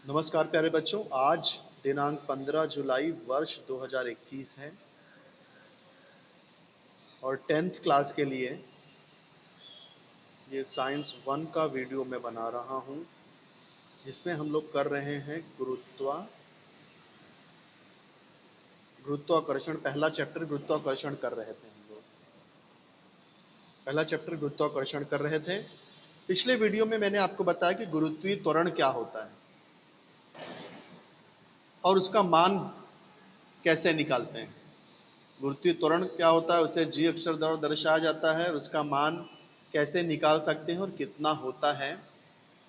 नमस्कार प्यारे बच्चों, आज दिनांक 15 जुलाई वर्ष 2021 है और 10th क्लास के लिए ये साइंस 1 का वीडियो मैं बना रहा हूँ, जिसमें हम लोग कर रहे हैं गुरुत्वाकर्षण। पहला चैप्टर गुरुत्वाकर्षण कर रहे थे हम लोग। पहला चैप्टर गुरुत्वाकर्षण कर रहे थे। पिछले वीडियो में मैंने आपको बताया कि गुरुत्वीय त्वरण क्या होता है और उसका मान कैसे निकालते हैं। गुरुत्वीय त्वरण क्या होता है, उसे जी अक्षर द्वारा दर्शाया जाता है और उसका मान कैसे निकाल सकते हैं और कितना होता है,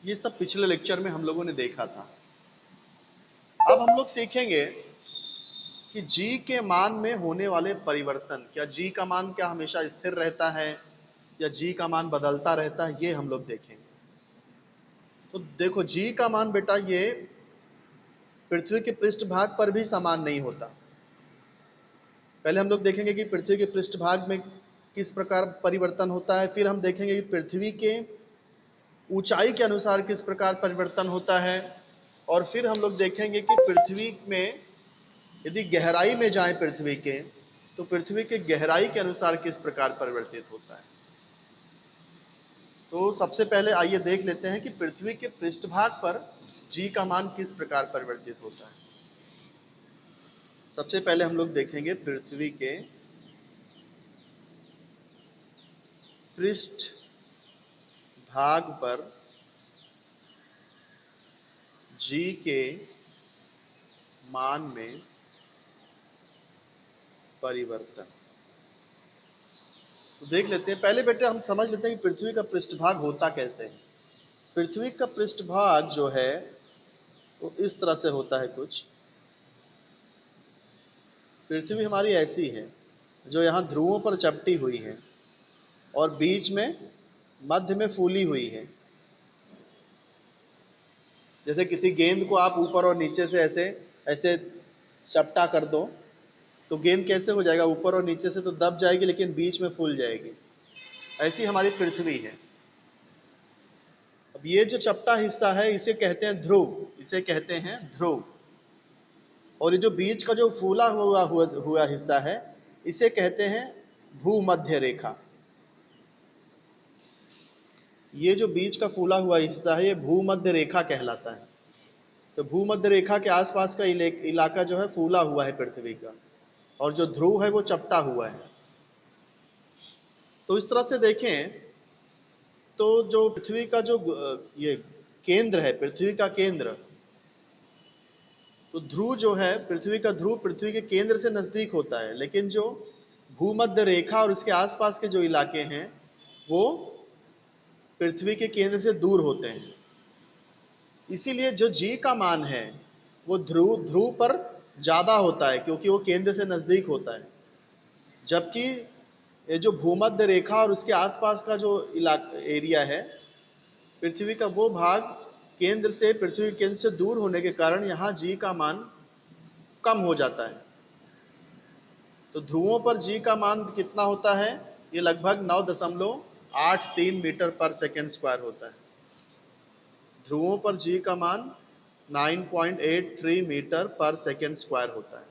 ये सब पिछले लेक्चर में हम लोगों ने देखा था। अब हम लोग सीखेंगे कि जी के मान में होने वाले परिवर्तन, क्या जी का मान क्या हमेशा स्थिर रहता है या जी का मान बदलता रहता है, ये हम लोग देखेंगे। तो देखो, जी का मान बेटा ये पृथ्वी के पृष्ठभाग पर भी समान नहीं होता। पहले हम लोग देखेंगे कि पृथ्वी के पृष्ठभाग में किस प्रकार परिवर्तन होता है, फिर हम देखेंगे कि पृथ्वी के ऊंचाई के अनुसार किस प्रकार परिवर्तन होता है, और फिर हम लोग देखेंगे कि पृथ्वी में यदि गहराई में जाएं पृथ्वी के, तो पृथ्वी के गहराई के अनुसार किस प्रकार परिवर्तित होता है। तो सबसे पहले आइए देख लेते हैं कि पृथ्वी के पृष्ठभाग पर जी का मान किस प्रकार परिवर्तित होता है। सबसे पहले हम लोग देखेंगे पृथ्वी के पृष्ठ भाग पर जी के मान में परिवर्तन। तो देख लेते हैं। पहले बेटे हम समझ लेते हैं कि पृथ्वी का पृष्ठभाग होता कैसे है। पृथ्वी का पृष्ठभाग जो है वो इस तरह से होता है कुछ। पृथ्वी हमारी ऐसी है जो यहाँ ध्रुवों पर चपटी हुई है और बीच में मध्य में फूली हुई है। जैसे किसी गेंद को आप ऊपर और नीचे से ऐसे ऐसे चपटा कर दो तो गेंद कैसे हो जाएगा, ऊपर और नीचे से तो दब जाएगी लेकिन बीच में फूल जाएगी। ऐसी हमारी पृथ्वी है। अब ये जो चपटा हिस्सा है इसे कहते हैं ध्रुव, इसे कहते हैं ध्रुव। और ये जो बीच का जो फूला हुआ हिस्सा है इसे कहते हैं भूमध्य रेखा। ये जो बीच का फूला हुआ हिस्सा है ये भूमध्य रेखा कहलाता है। तो भूमध्य रेखा के आसपास का इलाका जो है फूला हुआ है पृथ्वी का, और जो ध्रुव है वो चपटा हुआ है। तो इस तरह से देखें तो जो पृथ्वी का जो ये केंद्र है, पृथ्वी का केंद्र, तो ध्रुव जो है पृथ्वी का ध्रुव पृथ्वी के केंद्र से नजदीक होता है, लेकिन जो भूमध्य रेखा और उसके आसपास के जो इलाके हैं वो पृथ्वी के केंद्र से दूर होते हैं। इसीलिए जो जी का मान है वो ध्रुव पर ज्यादा होता है क्योंकि वो केंद्र से नजदीक होता है, जबकि ये जो भूमध्य रेखा और उसके आसपास का जो एरिया है पृथ्वी का, वो भाग पृथ्वी के केंद्र से दूर होने के कारण यहाँ जी का मान कम हो जाता है। तो ध्रुवों पर जी का मान कितना होता है, ये लगभग 9.83 मीटर पर सेकेंड स्क्वायर होता है। ध्रुवों पर जी का मान 9.83 मीटर पर सेकेंड स्क्वायर होता है।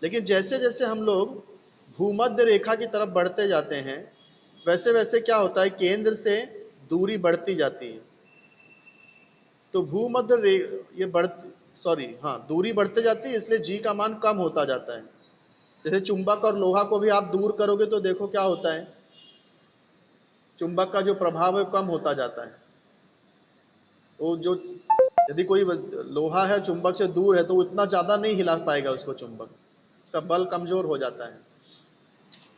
लेकिन जैसे जैसे हम लोग भूमध्य रेखा की तरफ बढ़ते जाते हैं वैसे वैसे क्या होता है, केंद्र से दूरी बढ़ती जाती है। तो ये दूरी बढ़ते जाती है, इसलिए जी का मान कम होता जाता है। जैसे चुंबक और लोहा को भी आप दूर करोगे तो देखो क्या होता है, चुंबक का जो प्रभाव है कम होता जाता है। वो जो यदि कोई लोहा है चुंबक से दूर है तो वो इतना ज़्यादा नहीं हिला पाएगा उसको, चुंबक, उसका बल कमज़ोर हो जाता है,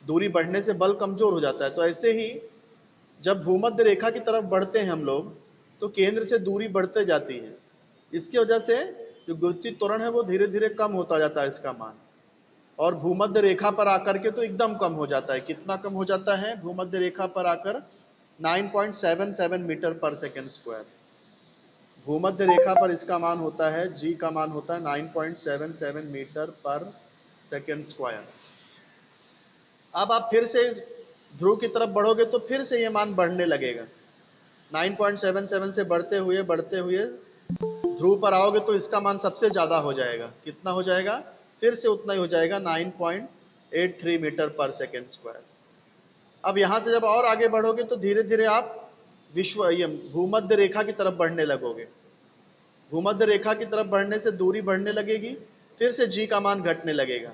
दूरी बढ़ने से बल कमज़ोर हो जाता है। तो ऐसे ही जब भूमध्य रेखा की तरफ बढ़ते हैं हम लोग तो केंद्र से दूरी बढ़ते जाती है। इसकी वजह से जो गुरुत्वीय त्वरण है वो धीरे धीरे कम होता जाता है इसका मान, और भूमध्य रेखा पर आकर के तो एकदम कम हो जाता है। कितना कम हो जाता है, भूमध्य रेखा पर आकर 9.77 मीटर पर सेकेंड स्क्वायर। भूमध्य रेखा पर इसका मान होता है, जी का मान होता है 9.77 मीटर पर सेकेंड स्क्वायर। अब आप फिर से इस ध्रुव की तरफ बढ़ोगे तो फिर से ये मान बढ़ने लगेगा। 9.77 से बढ़ते हुए ध्रुव पर आओगे तो इसका मान सबसे ज़्यादा हो जाएगा। कितना हो जाएगा? फिर से उतना ही हो जाएगा, 9.83 मीटर पर सेकेंड स्क्वायर। अब यहाँ से जब और आगे बढ़ोगे तो धीरे धीरे आप ये भूमध्य रेखा की तरफ बढ़ने लगोगे। भूमध्य रेखा की तरफ बढ़ने से दूरी बढ़ने लगेगी, फिर से जी का मान घटने लगेगा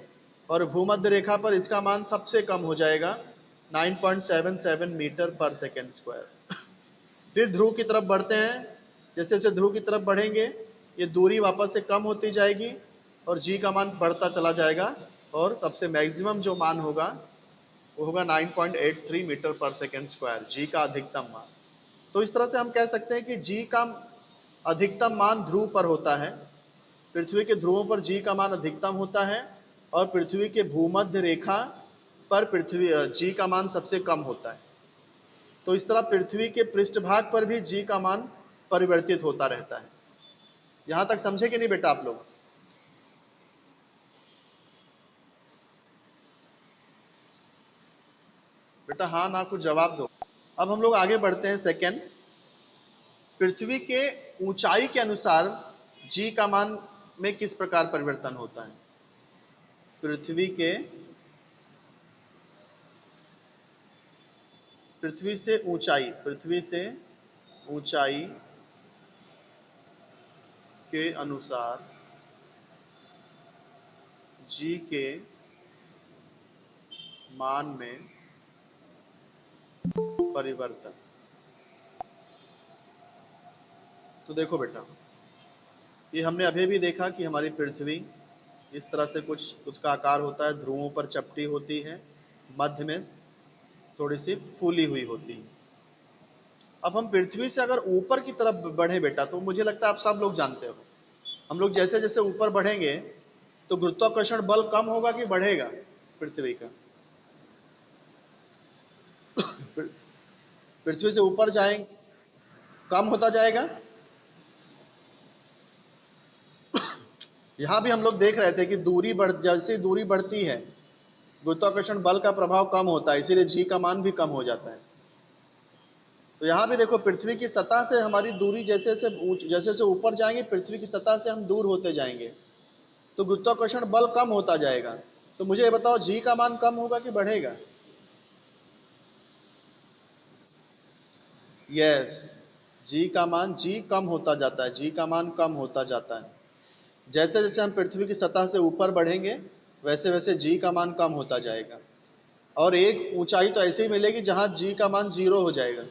और भूमध्य रेखा पर इसका मान सबसे कम हो जाएगा, 9.77 मीटर पर सेकेंड स्क्वायर। फिर ध्रुव की तरफ बढ़ते हैं। जैसे जैसे ध्रुव की तरफ बढ़ेंगे ये दूरी वापस से कम होती जाएगी और जी का मान बढ़ता चला जाएगा और सबसे मैक्सिमम जो मान होगा वो होगा 9.83 मीटर पर सेकेंड स्क्वायर, जी का अधिकतम मान। तो इस तरह से हम कह सकते हैं कि जी का अधिकतम मान ध्रुव पर होता है, पृथ्वी के ध्रुवों पर जी का मान अधिकतम होता है और पृथ्वी के भूमध्य रेखा पर जी का मान सबसे कम होता है। तो इस तरह पृथ्वी के पृष्ठभाग पर भी जी का मान परिवर्तित होता रहता है। यहां तक समझे कि नहीं बेटा आप लोग? बेटा हाँ ना कुछ जवाब दो। अब हम लोग आगे बढ़ते हैं। सेकेंड, पृथ्वी के ऊंचाई के अनुसार जी का मान में किस प्रकार परिवर्तन होता है? पृथ्वी से ऊंचाई के अनुसार जी के मान में परिवर्तन। तो देखो बेटा, ये हमने अभी भी देखा कि हमारी पृथ्वी इस तरह से कुछ उसका आकार होता है, ध्रुवों पर चपटी होती है, मध्य में थोड़ी सी फूली हुई होती है। अब हम पृथ्वी से अगर ऊपर की तरफ बढ़े बेटा, तो मुझे लगता है आप सब लोग जानते हो, हम लोग जैसे जैसे ऊपर बढ़ेंगे तो गुरुत्वाकर्षण बल कम होगा कि बढ़ेगा पृथ्वी का? पृथ्वी से ऊपर जाएंगे कम होता जाएगा। यहाँ भी हम लोग देख रहे थे कि जैसे दूरी बढ़ती है गुरुत्वाकर्षण बल का प्रभाव कम होता है, इसीलिए जी का मान भी कम हो जाता है। तो यहाँ भी देखो, पृथ्वी की सतह से हमारी दूरी जैसे जैसे ऊपर जाएंगे पृथ्वी की सतह से हम दूर होते जाएंगे तो गुरुत्वाकर्षण बल कम होता जाएगा। तो मुझे ये बताओ, जी का मान कम होगा कि बढ़ेगा? यस, जी कम होता जाता है, जी का मान कम होता जाता है। जैसे जैसे हम पृथ्वी की सतह से ऊपर बढ़ेंगे वैसे वैसे जी का मान कम होता जाएगा और एक ऊंचाई तो ऐसे ही मिलेगी जहां जी का मान 0 हो जाएगा।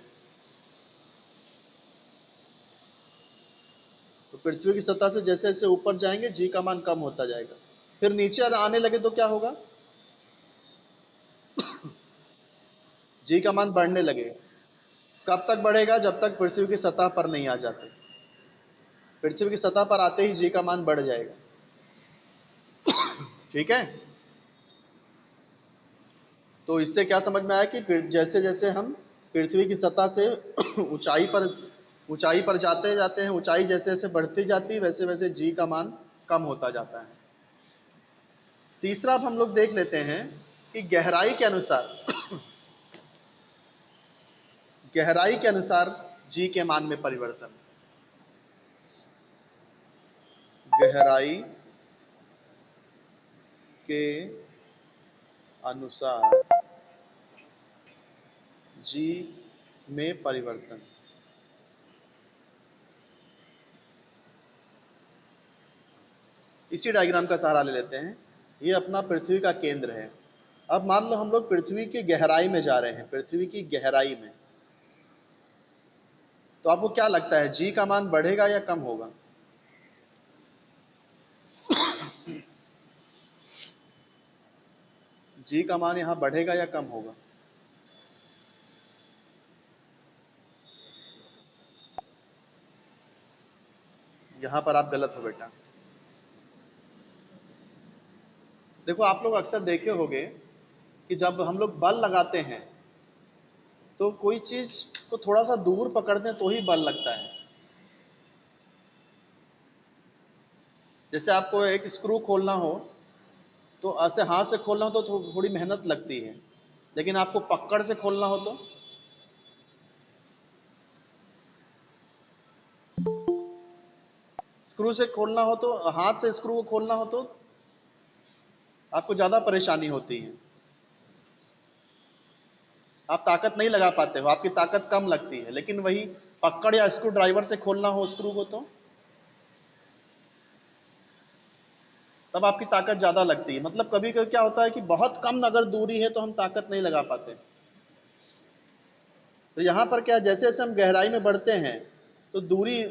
तो पृथ्वी की सतह से जैसे जैसे ऊपर जाएंगे जी का मान कम होता जाएगा, फिर नीचे आने लगे तो क्या होगा? जी का मान बढ़ने लगेगा। कब तक बढ़ेगा? जब तक पृथ्वी की सतह पर नहीं आ जाते। पृथ्वी की सतह पर आते ही जी का मान बढ़ जाएगा। ठीक है, तो इससे क्या समझ में आया कि जैसे जैसे हम पृथ्वी की सतह से ऊंचाई पर जाते जाते हैं, ऊंचाई जैसे जैसे बढ़ती जाती है वैसे वैसे जी का मान कम होता जाता है। तीसरा अब हम लोग देख लेते हैं कि गहराई के अनुसार जी के मान में परिवर्तन। गहराई के अनुसार जी में परिवर्तन। इसी डायग्राम का सहारा ले लेते हैं। ये अपना पृथ्वी का केंद्र है। अब मान लो हम लोग पृथ्वी की गहराई में जा रहे हैं, पृथ्वी की गहराई में, तो आपको क्या लगता है जी का मान बढ़ेगा या कम होगा? जी का मान यहाँ बढ़ेगा या कम होगा? यहाँ पर आप गलत हो बेटा। देखो, आप लोग अक्सर देखे होंगे कि जब हम लोग बल लगाते हैं तो कोई चीज को थोड़ा सा दूर पकड़ते हैं तो ही बल लगता है। जैसे आपको एक स्क्रू खोलना हो तो ऐसे हाथ से खोलना हो तो थोड़ी मेहनत लगती है, लेकिन आपको पकड़ से खोलना हो तो स्क्रू से खोलना हो तो, हाथ से स्क्रू को खोलना हो तो आपको ज़्यादा परेशानी होती है, आप ताकत नहीं लगा पाते हो, आपकी ताकत कम लगती है। लेकिन वही पकड़ या स्क्रू ड्राइवर से खोलना हो स्क्रू को तो तब आपकी ताकत ज़्यादा लगती है। मतलब कभी कभी क्या होता है कि बहुत कम अगर दूरी है तो हम ताकत नहीं लगा पाते। तो यहाँ पर क्या, जैसे जैसे हम गहराई में बढ़ते हैं तो दूरी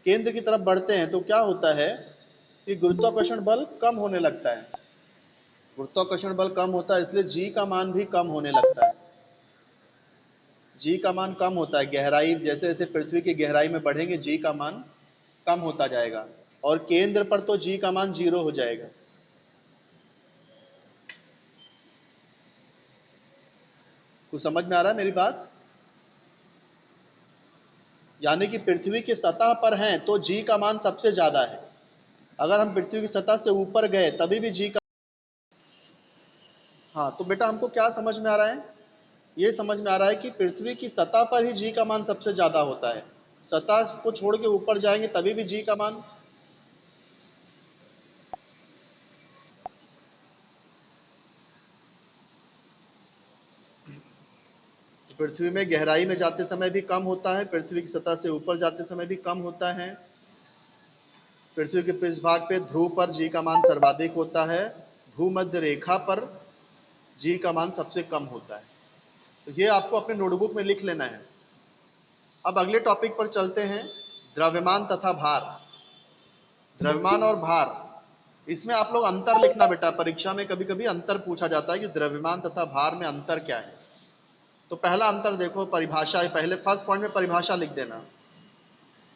केंद्र की तरफ बढ़ते हैं तो क्या होता है कि गुरुत्वाकर्षण बल कम होने लगता है। गुरुत्वाकर्षण बल कम होता है, इसलिए जी का मान भी कम होने लगता है। जी का मान कम होता है, गहराई जैसे जैसे पृथ्वी की गहराई में बढ़ेंगे जी का मान कम होता जाएगा, और केंद्र पर तो जी का मान 0 हो जाएगा। कुछ समझ में आ रहा है मेरी बात? यानी कि पृथ्वी की सतह पर हैं तो जी का मान सबसे ज्यादा है, अगर हम पृथ्वी की सतह से ऊपर गए तभी भी जी का। हाँ, तो बेटा हमको क्या समझ में आ रहा है, ये समझ में आ रहा है कि पृथ्वी की सतह पर ही जी का मान सबसे ज्यादा होता है, सतह को छोड़ के ऊपर जाएंगे तभी भी जी का मान। पृथ्वी में गहराई में जाते समय भी कम होता है, पृथ्वी की सतह से ऊपर जाते समय भी कम होता है। पृथ्वी के पृष्ठभाग पे ध्रुव पर जी का मान सर्वाधिक होता है, भूमध्य रेखा पर जी का मान सबसे कम होता है। तो ये आपको अपने नोटबुक में लिख लेना है। अब अगले टॉपिक पर चलते हैं, द्रव्यमान तथा भार। द्रव्यमान और भार, इसमें आप लोग अंतर लिखना बेटा, परीक्षा में कभी कभी अंतर पूछा जाता है कि द्रव्यमान तथा भार में अंतर क्या है। तो पहला अंतर देखो, परिभाषा है, पहले फर्स्ट पॉइंट में परिभाषा लिख देना।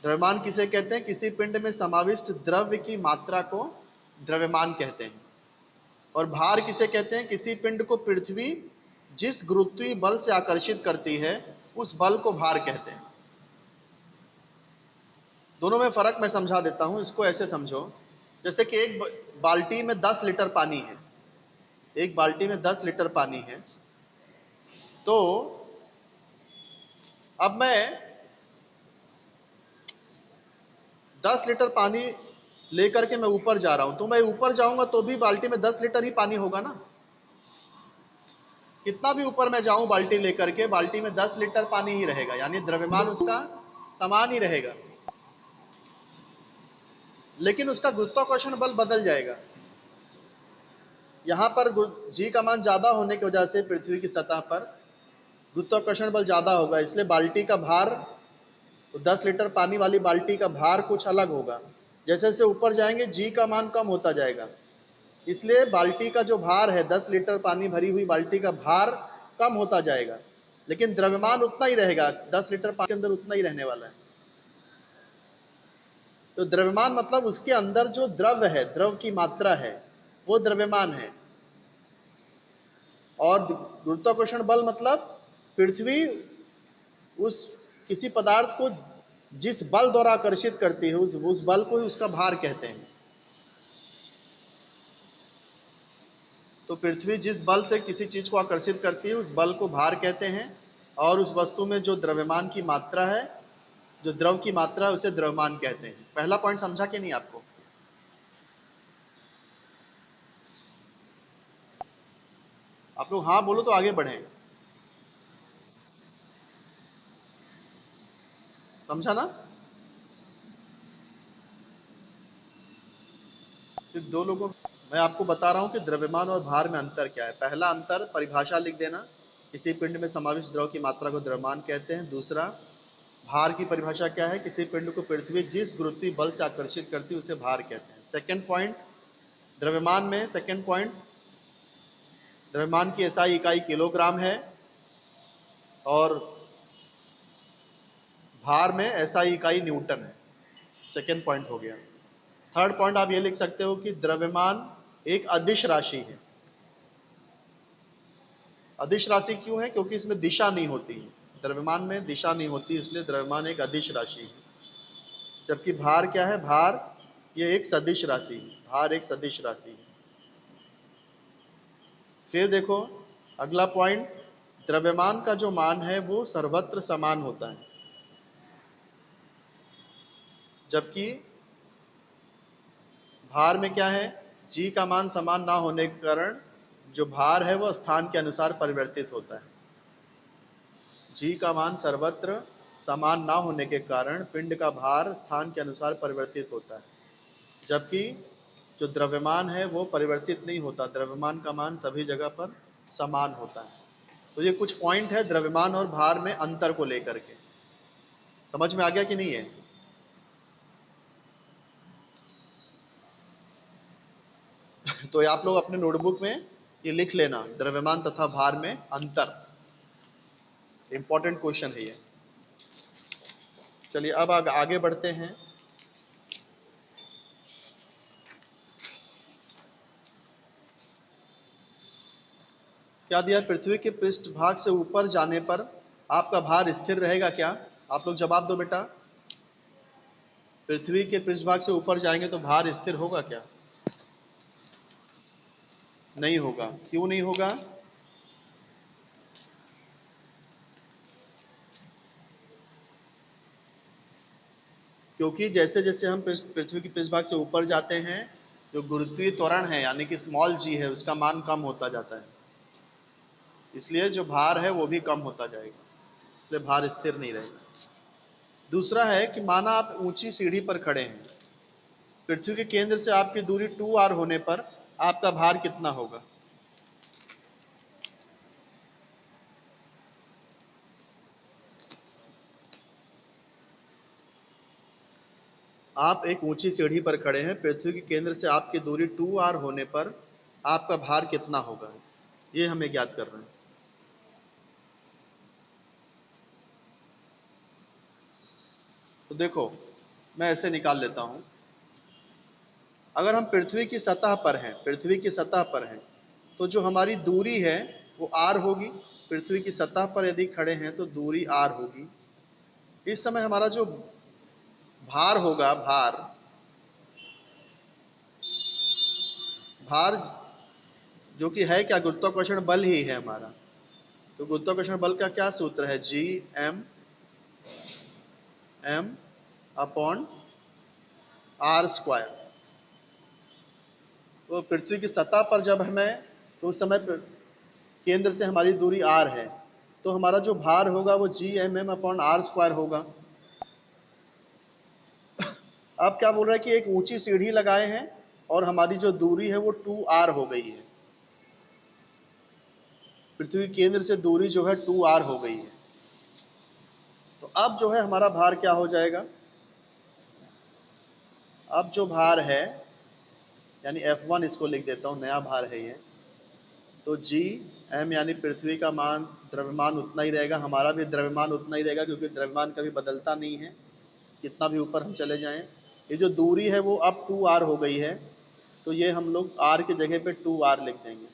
द्रव्यमान किसे कहते हैं? किसी पिंड में समाविष्ट द्रव्य की मात्रा को द्रव्यमान कहते हैं। और भार किसे कहते हैं? किसी पिंड को पृथ्वी जिस गुरुत्वीय बल से आकर्षित करती है उस बल को भार कहते हैं। दोनों में फर्क मैं समझा देता हूं, इसको ऐसे समझो, जैसे कि एक बाल्टी में 10 लीटर पानी है, एक बाल्टी में 10 लीटर पानी है, तो अब मैं 10 लीटर पानी लेकर के मैं ऊपर जा रहा हूं, तो मैं ऊपर जाऊंगा तो भी बाल्टी में 10 लीटर ही पानी होगा ना। कितना भी ऊपर मैं जाऊं बाल्टी लेकर के, बाल्टी में 10 लीटर पानी ही रहेगा, यानी द्रव्यमान उसका समान ही रहेगा, लेकिन उसका गुरुत्वाकर्षण बल बदल जाएगा। यहां पर जी का मान ज्यादा होने की वजह से पृथ्वी की सतह पर गुरुत्वाकर्षण बल ज्यादा होगा, इसलिए बाल्टी का भार, तो 10 लीटर पानी वाली बाल्टी का भार कुछ अलग होगा। जैसे जैसे ऊपर जाएंगे जी का मान कम होता जाएगा, इसलिए बाल्टी का जो भार है, 10 लीटर पानी भरी हुई बाल्टी का भार कम होता जाएगा, लेकिन द्रव्यमान उतना ही रहेगा, 10 लीटर पानी के अंदर उतना ही रहने वाला है। तो द्रव्यमान मतलब उसके अंदर जो द्रव्य है, द्रव की मात्रा है, वो द्रव्यमान है। और गुरुत्वाकर्षण बल मतलब पृथ्वी उस किसी पदार्थ को जिस बल द्वारा आकर्षित करती है उस बल को ही उसका भार कहते हैं। तो पृथ्वी जिस बल से किसी चीज को आकर्षित करती है उस बल को भार कहते हैं, और उस वस्तु में जो द्रव्यमान की मात्रा है, जो द्रव की मात्रा है, उसे द्रव्यमान कहते हैं। पहला पॉइंट समझा कि नहीं आपको? आप लोग हाँ बोलो तो आगे बढ़ें। समझा ना? सिर्फ दो लोगों, मैं आपको बता रहा हूं कि द्रव्यमान और भार में अंतर क्या है। पहला अंतर, परिभाषा लिख देना, किसी पिंड में समाविष्ट द्रव की मात्रा को द्रव्यमान कहते हैं। दूसरा, भार की परिभाषा क्या है? किसी पिंड को पृथ्वी जिस गुरुत्वीय बल से आकर्षित करती है उसे भार कहते हैं। सेकंड पॉइंट, द्रव्यमान में सेकंड पॉइंट, द्रव्यमान की एसआई इकाई किलोग्राम है, और भार में एसआई इकाई न्यूटन है। सेकंड पॉइंट हो गया। थर्ड पॉइंट आप ये लिख सकते हो कि द्रव्यमान एक अदिश राशि है। अदिश राशि क्यों है? क्योंकि इसमें दिशा नहीं होती है, द्रव्यमान में दिशा नहीं होती, इसलिए द्रव्यमान एक अदिश राशि है। जबकि भार क्या है? भार ये एक सदिश राशि है, भार एक सदिश राशि है। फिर देखो अगला पॉइंट, द्रव्यमान का जो मान है वो सर्वत्र समान होता है, जबकि भार में क्या है, जी का मान समान ना होने के कारण जो भार है वो स्थान के अनुसार परिवर्तित होता है। जी का मान सर्वत्र समान ना होने के कारण पिंड का भार स्थान के अनुसार परिवर्तित होता है, जबकि जो द्रव्यमान है वो परिवर्तित नहीं होता, द्रव्यमान का मान सभी जगह पर समान होता है। तो ये कुछ पॉइंट है द्रव्यमान और भार में अंतर को लेकर के, समझ में आ गया कि नहीं है? तो ये आप लोग अपने नोटबुक में ये लिख लेना, द्रव्यमान तथा भार में अंतर, इंपॉर्टेंट क्वेश्चन है ये। चलिए अब आगे बढ़ते हैं। क्या दिया, पृथ्वी के पृष्ठभाग से ऊपर जाने पर आपका भार स्थिर रहेगा क्या? आप लोग जवाब दो बेटा। पृथ्वी के पृष्ठभाग से ऊपर जाएंगे तो भार स्थिर होगा क्या? नहीं होगा। क्यों नहीं होगा? क्योंकि जैसे जैसे हम पृथ्वी के पृष्ठभाग से ऊपर जाते हैं, जो गुरुत्वीय त्वरण है यानी कि स्मॉल जी है, उसका मान कम होता जाता है, इसलिए जो भार है वो भी कम होता जाएगा, इसलिए भार स्थिर नहीं रहेगा। दूसरा है कि माना आप ऊंची सीढ़ी पर खड़े हैं, पृथ्वी के केंद्र से आपकी दूरी 2r होने पर आपका भार कितना होगा? आप एक ऊंची सीढ़ी पर खड़े हैं, पृथ्वी के केंद्र से आपकी दूरी 2r होने पर आपका भार कितना होगा, ये हमें ज्ञात करना है। तो देखो मैं ऐसे निकाल लेता हूं, अगर हम पृथ्वी की सतह पर हैं, पृथ्वी की सतह पर हैं, तो जो हमारी दूरी है वो r होगी। पृथ्वी की सतह पर यदि खड़े हैं तो दूरी r होगी। इस समय हमारा जो भार होगा, भार जो कि है क्या, गुरुत्वाकर्षण बल ही है हमारा। तो गुरुत्वाकर्षण बल का क्या सूत्र है, G M upon R square. तो पृथ्वी की सतह पर जब हमें, तो उस समय केंद्र से हमारी दूरी r है, तो हमारा जो भार होगा वो GMM अपॉन आर स्क्वायर होगा। अब क्या बोल रहा है कि एक ऊंची सीढ़ी लगाए हैं और हमारी जो दूरी है वो 2r हो गई है, पृथ्वी केंद्र से दूरी जो है 2r हो गई है। तो अब जो है हमारा भार क्या हो जाएगा, अब जो भार है यानी F1 इसको लिख देता हूँ, नया भार है ये। तो जी एम यानी पृथ्वी का मान, द्रव्यमान उतना ही रहेगा, हमारा भी द्रव्यमान उतना ही रहेगा, क्योंकि द्रव्यमान कभी बदलता नहीं है कितना भी ऊपर हम चले जाएं। ये जो दूरी है वो अब 2r हो गई है, तो ये हम लोग r की जगह पे 2r लिख देंगे।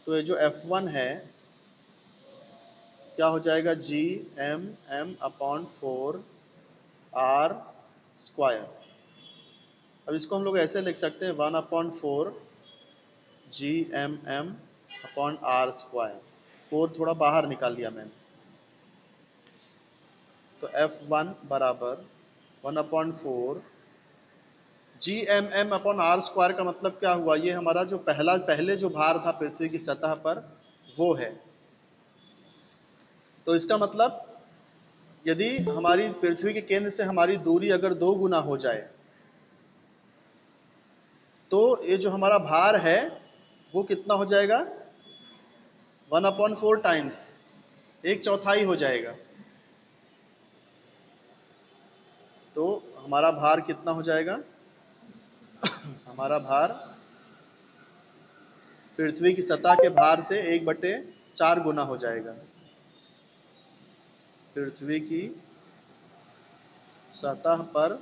तो ये जो F1 है क्या हो जाएगा, जी एम अपॉन 4r स्क्वायर। अब इसको हम लोग ऐसे लिख सकते हैं 1/4 GMM अपॉन आर स्क्वायर। 4 थोड़ा बाहर निकाल लिया मैंने, तो F1 बराबर 1/4 GMM अपॉन आर स्क्वायर का मतलब क्या हुआ, ये हमारा जो पहले जो भार था पृथ्वी की सतह पर वो है। तो इसका मतलब यदि हमारी पृथ्वी के केंद्र से हमारी दूरी अगर 2 गुना हो जाए, तो ये जो हमारा भार है वो कितना हो जाएगा, 1/4 टाइम्स, 1/4 हो जाएगा। तो हमारा भार कितना हो जाएगा, हमारा भार पृथ्वी की सतह के भार से 1/4 गुना हो जाएगा। पृथ्वी की सतह पर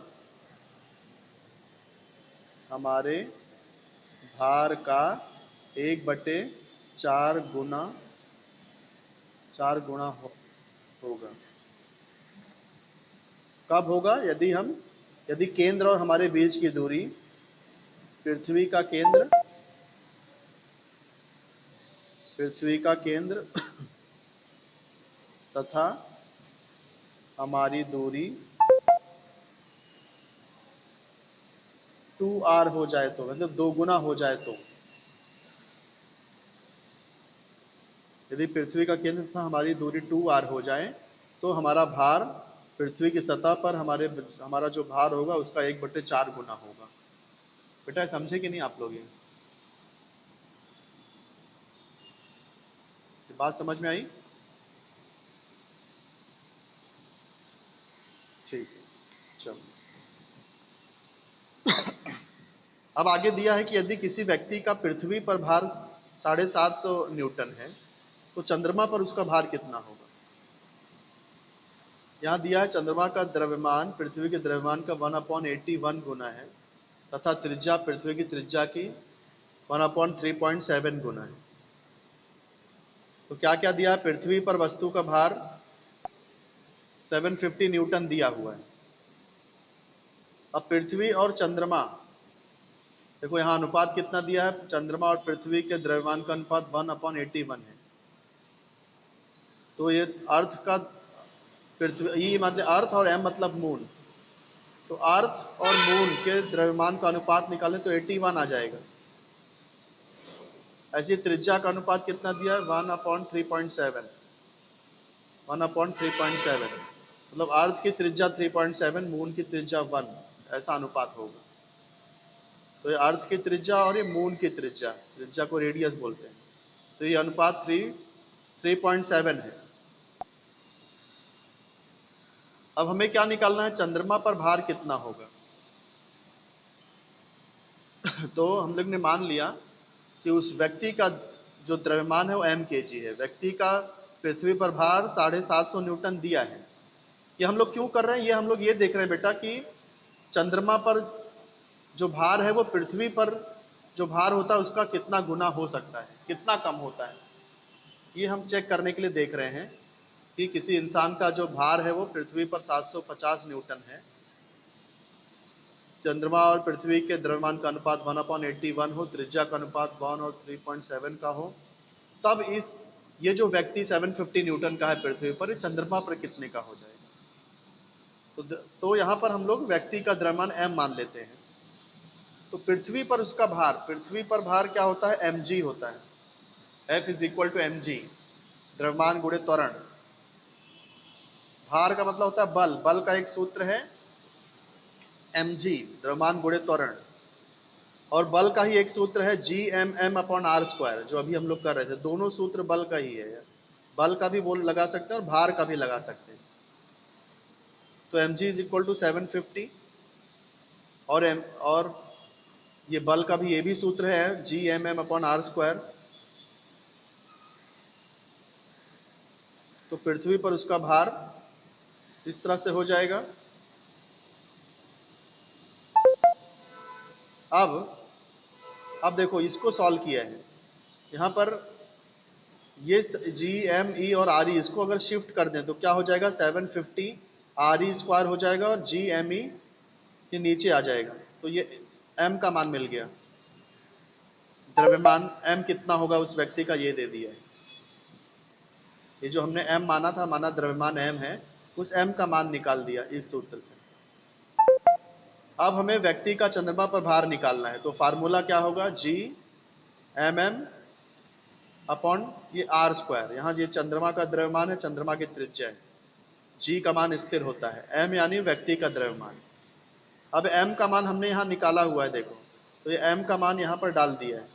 हमारे भार का 1/4 गुना 4 गुना होगा। कब होगा, यदि केंद्र और हमारे बीच की दूरी, पृथ्वी का केंद्र तथा हमारी दूरी 2r हो जाए तो, मतलब 2 गुना हो जाए तो, यदि पृथ्वी का केंद्र तथा हमारी दूरी 2r हो जाए तो हमारा भार पृथ्वी की सतह पर हमारा जो भार होगा उसका 1/4 गुना होगा। बेटा समझे कि नहीं आप लोग? ये बात समझ में आई? ठीक है, चलो। अब आगे दिया है कि यदि किसी व्यक्ति का पृथ्वी पर भार 750 न्यूटन है तो चंद्रमा पर उसका भार कितना होगा। यहाँ दिया है चंद्रमा का द्रव्यमान पृथ्वी के द्रव्यमान का 1/81 गुना है तथा त्रिज्या पृथ्वी की त्रिज्या की 1/3.7 गुना है। तो क्या क्या दिया है? पृथ्वी पर वस्तु का भार 750 न्यूटन दिया हुआ है। अब पृथ्वी और चंद्रमा, देखो यहाँ अनुपात कितना दिया है? चंद्रमा और पृथ्वी के द्रव्यमान का अनुपात 1/81 है। तो ये अर्थ का पृथ्वी, ई मतलब अर्थ और एम मतलब मून, तो अर्थ और मून के द्रव्यमान का अनुपात निकालें तो 81 आ जाएगा। ऐसी त्रिज्या का अनुपात कितना दिया है? 1/3.7, 1/3.7, मतलब अर्थ की त्रिज्या 3.7, मून की त्रिज्या 1, ऐसा अनुपात होगा। तो ये अर्थ की त्रिज्या और ये मून की त्रिज्या, त्रिज्या को रेडियस बोलते हैं, तो ये अनुपात 3.7 है। अब हमें क्या निकालना है? चंद्रमा पर भार कितना होगा। तो हम लोग ने मान लिया कि उस व्यक्ति का जो द्रव्यमान है वो m/kg है। व्यक्ति का पृथ्वी पर भार 750 न्यूटन दिया है। ये हम लोग क्यों कर रहे हैं? ये हम लोग ये देख रहे हैं बेटा कि चंद्रमा पर जो भार है वो पृथ्वी पर जो भार होता है उसका कितना गुना हो सकता है, कितना कम होता है, ये हम चेक करने के लिए देख रहे हैं कि किसी इंसान का जो भार है वो पृथ्वी पर 750 न्यूटन है, चंद्रमा और पृथ्वी के द्रव्यमान का अनुपात 1/81 हो, त्रिज्या का अनुपात 1 और 3.7 का हो, तब ये जो व्यक्ति 750 न्यूटन का है पृथ्वी पर, चंद्रमा पर कितने का हो जाएगा। तो यहाँ पर हम लोग व्यक्ति का द्रव्यमान m मान लेते हैं। तो पृथ्वी पर भार क्या होता है? mg होता है। F = mg, द्रव्यमान गुणे त्वरण। भार का मतलब होता है बल, बल का एक सूत्र है mg, द्रव्यमान गुणे त्वरण, और बल का ही एक सूत्र है Gmm/r², जो अभी हम लोग कर रहे थे। दोनों सूत्र बल का ही है, बल का भी बोल लगा सकते हैं और भार का भी लगा सकते हैं। तो mg = 750 और ये बल का भी ये भी सूत्र है Gmm/r²। तो पृथ्वी पर उसका भार इस तरह से हो जाएगा। अब देखो इसको सॉल्व किया है, यहाँ पर ये Gme और Re इसको अगर शिफ्ट कर दें तो क्या हो जाएगा? 750 Re² हो जाएगा और Gme ये नीचे आ जाएगा। तो ये m का मान मिल गया। द्रव्यमान m कितना होगा उस व्यक्ति का, ये दे दिया है। ये जो हमने m माना था, माना द्रव्यमान m है, उस m का मान निकाल दिया इस सूत्र से। अब हमें व्यक्ति का चंद्रमा पर भार निकालना है, तो फार्मूला क्या होगा? Gmm अपॉन ये r²। यहाँ ये चंद्रमा का द्रव्यमान है, चंद्रमा की त्रिज्या है, g का मान स्थिर होता है, m यानी व्यक्ति का द्रव्यमान। अब m का मान हमने यहाँ निकाला हुआ है, देखो, तो ये m का मान यहाँ पर डाल दिया है,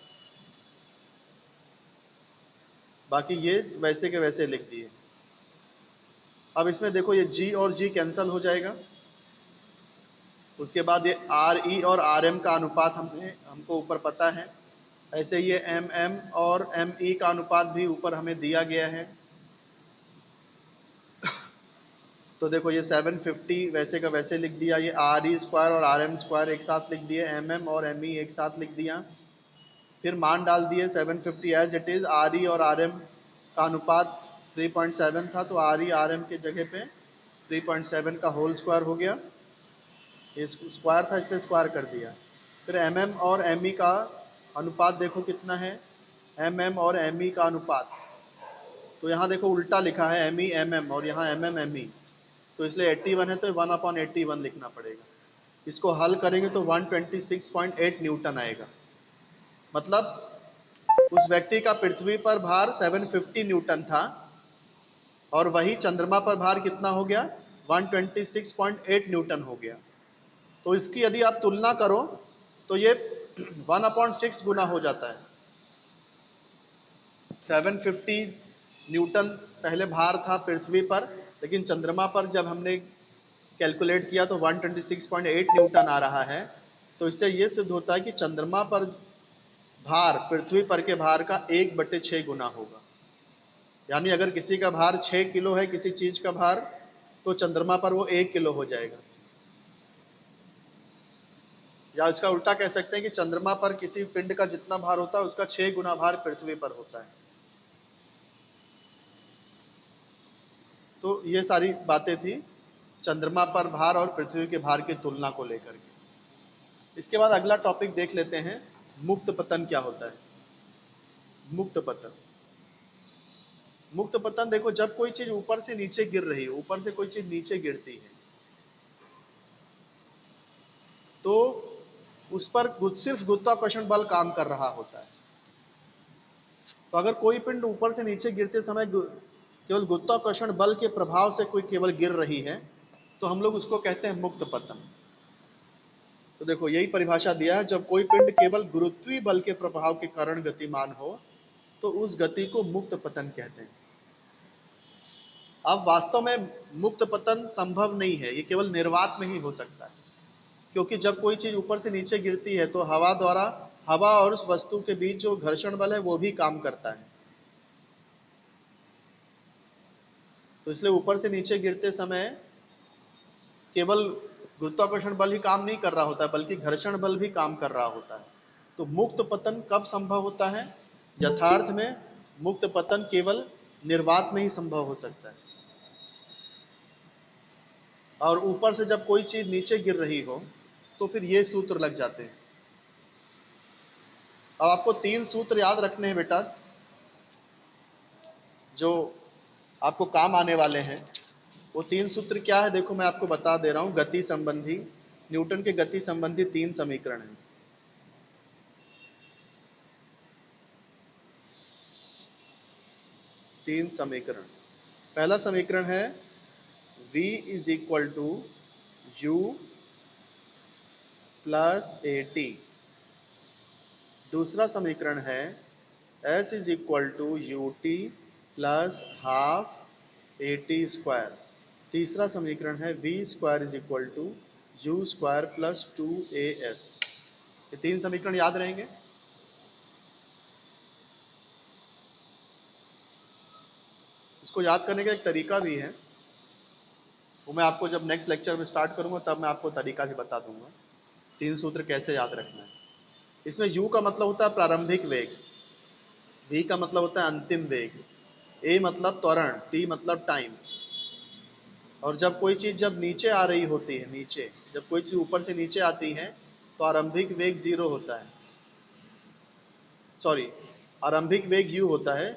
बाकी ये वैसे के वैसे लिख दिए। अब इसमें देखो ये g और g कैंसिल हो जाएगा। उसके बाद ये Re और Rm का अनुपात हमको ऊपर पता है, ऐसे ये mm और me का अनुपात भी ऊपर हमें दिया गया है। तो देखो ये 750 वैसे का वैसे लिख दिया, ये Re² और Rm² एक साथ लिख दिए, mm और me एक साथ लिख दिया, फिर मान डाल दिए 750 एज इट इज़। Re और Rm का अनुपात 3.7 था, तो Re Rm के जगह पे 3.7 का होल स्क्वायर हो गया, ये स्क्वायर था इसलिए स्क्वायर कर दिया। फिर mm और me का अनुपात देखो कितना है, mm और me का अनुपात, तो यहाँ देखो उल्टा लिखा है me mm और यहाँ mm me, तो इसलिए 81 है तो 1/81 लिखना पड़ेगा। इसको हल करेंगे तो 126.8 न्यूटन आएगा। मतलब उस व्यक्ति का पृथ्वी पर भार 750 न्यूटन था और वही चंद्रमा पर भार कितना हो गया, 126.8 न्यूटन हो गया। तो इसकी यदि आप तुलना करो तो ये 1/6 गुना हो जाता है। 750 न्यूटन पहले भार था पृथ्वी पर, लेकिन चंद्रमा पर जब हमने कैलकुलेट किया तो 126.8 न्यूटन आ रहा है। तो इससे ये सिद्ध होता है कि चंद्रमा पर भार पृथ्वी पर के भार का 1/6 गुना होगा। यानी अगर किसी का भार 6 किलो है किसी चीज का भार, तो चंद्रमा पर वो 1 किलो हो जाएगा। या इसका उल्टा कह सकते हैं कि चंद्रमा पर किसी पिंड का जितना भार होता है उसका 6 गुना भार पृथ्वी पर होता है। तो ये सारी बातें थी चंद्रमा पर भार और पृथ्वी के भार की तुलना को लेकर के। इसके बाद अगला टॉपिक देख लेते हैं, मुक्त पतन क्या होता है। मुक्त पतन, मुक्त पतन देखो, जब कोई चीज ऊपर से नीचे गिर रही है, ऊपर से कोई चीज नीचे गिरती है तो उस पर सिर्फ गुरुत्वाकर्षण बल काम कर रहा होता है। तो अगर कोई पिंड ऊपर से नीचे गिरते समय केवल गुरुत्वाकर्षण बल के प्रभाव से कोई केवल गिर रही है तो हम लोग उसको कहते हैं मुक्त पतन। तो देखो यही परिभाषा दिया है, जब कोई पिंड केवल गुरुत्वीय बल के प्रभाव के कारण गतिमान हो तो उस गति को मुक्त पतन कहते हैं। अब वास्तव में मुक्त पतन संभव नहीं है, ये केवल निर्वात में ही हो सकता है, क्योंकि जब कोई चीज ऊपर से नीचे गिरती है तो हवा द्वारा, हवा और उस वस्तु के बीच जो घर्षण बल है वो भी काम करता है। तो इसलिए ऊपर से नीचे गिरते समय केवल गुरुत्वाकर्षण बल ही काम नहीं कर रहा होता है, बल्कि घर्षण बल भी काम कर रहा होता है। तो मुक्त पतन कब संभव होता है? यथार्थ में मुक्त पतन केवल निर्वात में ही संभव हो सकता है। और ऊपर से जब कोई चीज नीचे गिर रही हो तो फिर ये सूत्र लग जाते हैं। अब आपको 3 सूत्र याद रखने हैं बेटा, जो आपको काम आने वाले हैं। वो 3 सूत्र क्या है देखो, मैं आपको बता दे रहा हूं। गति संबंधी, न्यूटन के गति संबंधी 3 समीकरण हैं। तीन समीकरण। पहला समीकरण है v is equal to u plus a t. दूसरा समीकरण है s is equal to u t plus half a t square. तीसरा समीकरण है v square is equal to u square plus 2as। ये 3 समीकरण याद रहेंगे। इसको याद करने का एक तरीका भी है, वो मैं आपको जब नेक्स्ट लेक्चर में स्टार्ट करूंगा तब मैं आपको तरीका भी बता दूंगा 3 सूत्र कैसे याद रखना है। इसमें u का मतलब होता है प्रारंभिक वेग, v का मतलब होता है अंतिम वेग, a मतलब त्वरण, t मतलब टाइम। और जब कोई चीज जब नीचे आ रही होती है, नीचे जब कोई चीज ऊपर से नीचे आती है तो आरंभिक वेग 0 होता है, सॉरी आरंभिक वेग u होता है,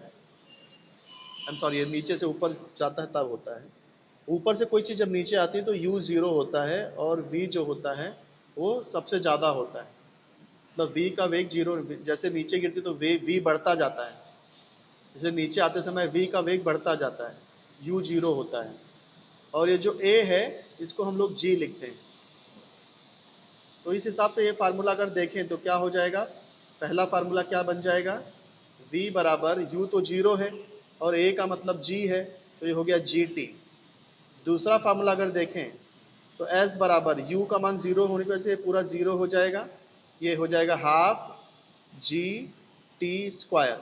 आई एम सॉरी, नीचे से ऊपर जाता है तब होता है। ऊपर से कोई चीज जब नीचे आती है तो u 0 होता है और v जो होता है वो सबसे ज्यादा होता है। मतलब v का वेग 0, जैसे नीचे गिरती तो v बढ़ता जाता है, जैसे नीचे आते समय v का वेग बढ़ता जाता है, u 0 होता है। और ये जो a है इसको हम लोग g लिखते हैं। तो इस हिसाब से ये फार्मूला अगर देखें तो क्या हो जाएगा, पहला फार्मूला क्या बन जाएगा, v बराबर u तो 0 है और a का मतलब g है, तो ये हो गया gt। दूसरा फार्मूला अगर देखें तो s बराबर u का मान 0 होने की वजह से ये पूरा 0 हो जाएगा, ये हो जाएगा हाफ जी टी स्क्वायर।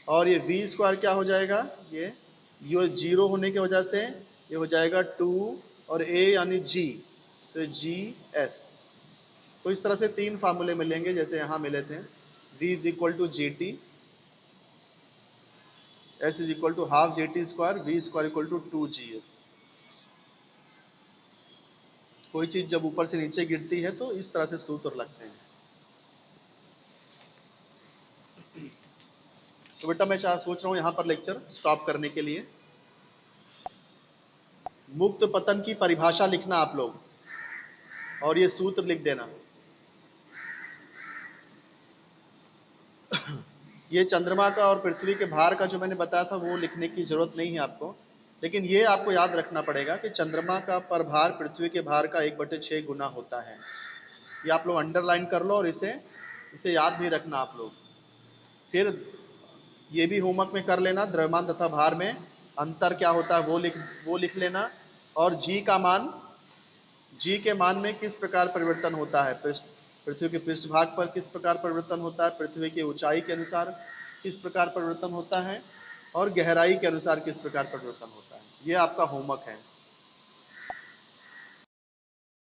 और ये v स्क्वायर क्या हो जाएगा, ये 0 होने की वजह से ये हो जाएगा 2 और a यानी g, तो जी एस। तो इस तरह से 3 फार्मूले मिलेंगे जैसे यहाँ मिले थे, v is equal to g t, s is equal to half g t square, v square equal to 2gs। कोई चीज जब ऊपर से नीचे गिरती है तो इस तरह से सूत्र लगते हैं। तो बेटा मैं सोच रहा हूँ यहाँ पर लेक्चर स्टॉप करने के लिए। मुक्त पतन की परिभाषा लिखना आप लोग, और ये सूत्र लिख देना। ये चंद्रमा का और पृथ्वी के भार का जो मैंने बताया था वो लिखने की जरूरत नहीं है आपको, लेकिन ये आपको याद रखना पड़ेगा कि चंद्रमा का प्रभार पृथ्वी के भार का 1/6 गुना होता है। ये आप लोग अंडरलाइन कर लो और इसे इसे याद भी रखना आप लोग। फिर ये भी होमवर्क में कर लेना, द्रव्यमान तथा भार में अंतर क्या होता है वो लिख लेना। और जी के मान में किस प्रकार परिवर्तन होता है, पृथ्वी के पृष्ठभाग पर किस प्रकार परिवर्तन होता है, पृथ्वी की ऊंचाई के अनुसार किस प्रकार परिवर्तन होता है, और गहराई के अनुसार किस प्रकार परिवर्तन होता है। ये आपका होमवर्क है।